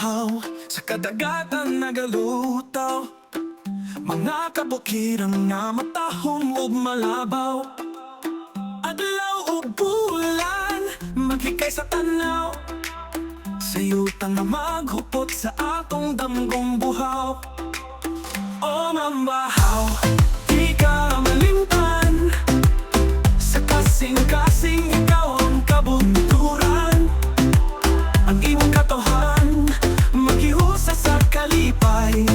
bahaw sa kadagatan nagalutaw. Mga kabukiran nga matahom ug malabaw. Adlaw ug bulan maglikay sa tanaw, sayutan na maghupot sa atong damgong buhaw. O mambahaw, di ka malimtan, sa kasing-kasing ikaw ang kabunturan. Ang imong katohan maghiusa sa kalipay.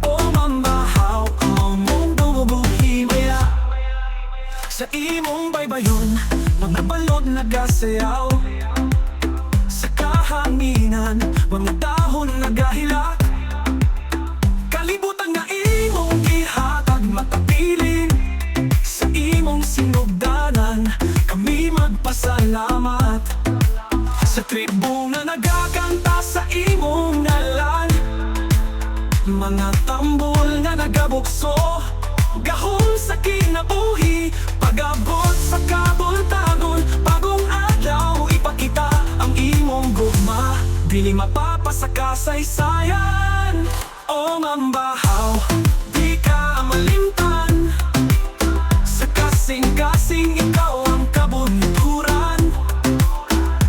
O mambahaw, among dumubuhimaya, sa imong baybayon mga balod nagasayaw. Sa kahanginan mga dahon nagahilak. Kalibutan nga imong gihatag matapiling, sa imong sinugdanan kami magpasalamat. Sa tribo na nagakanta sa imong ngalan, mga tambol na nagabukso, gahom sa kinabuhi. Pag-abot sa kabuntagon, bagong adlaw ipakita ang imong gugma. Dili mapapa sa kasaysayan. O mambahaw, di ka malimtan, sa kasing-kasing ikaw ang kabunturan.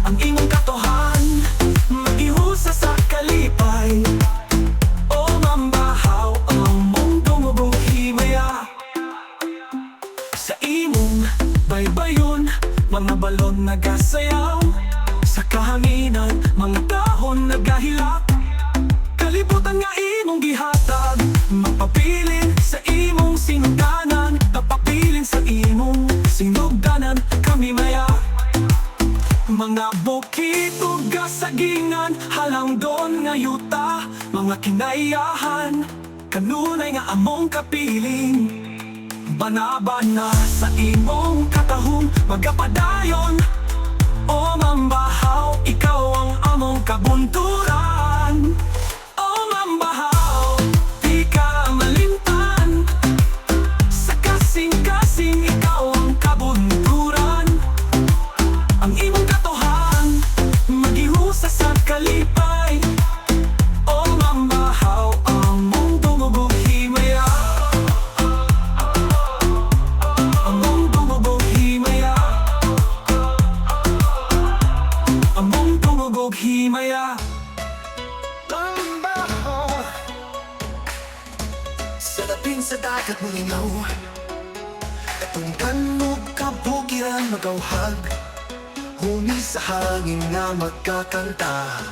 Ang imong katohan maghiusa sa kalipay. O mambahaw, among dumubuhimaya, sa imong baybayon mga balon nagasayaw. Sa kahanginan mga dahon nagahilak. Kalibutan nga imong gihatag mapapilin, sa imong sinugdanan napapilin, sa imong sinugdanan kami maya. Mga bukid ug kasagingan, halangdon nga yuta, mga kinayahan kanunay nga among kapiling. Banabana sa imong katahong magapadayon. O mambahaw, ikaw ang among kabunturan. O mambahaw, di ka malimtan, sa kasing-kasing ikaw ang kabunturan. Ang imong katohan maghiusa sa kalipay. O mambahaw, among dumubuhimaya, among dumubuhimaya, among dumubuhimaya. Mambahaw, sa lapin sa dagat mulinaw, katungkan mo kabukiran magawhag, huni sa hangin nga magkakanta.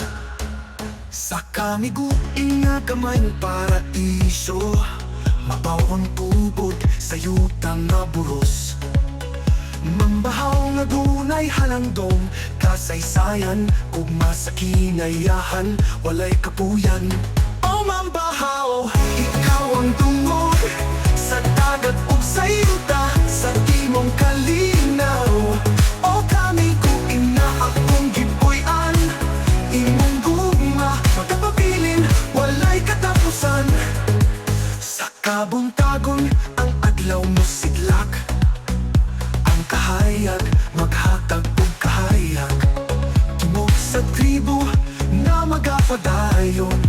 Sa kamiguing nga kamay ng paraiso, mabawang tubod sa yutang nga buros. Mambahaw nga dunay halandong kasaysayan, ugma sa kinayahan walay kapuyan. O mambahaw, ikaw ang tungod sa dagat ug sa yuta, sa timong kalinaw. O kami kuing na akong gipuy-an, imong gugma magkapabilin walay katapusan. Sa kabuntagon ang adlaw mo sidlak, ang kahayag maghatag ug kahayag. Tumog sa tribo na magapadayon.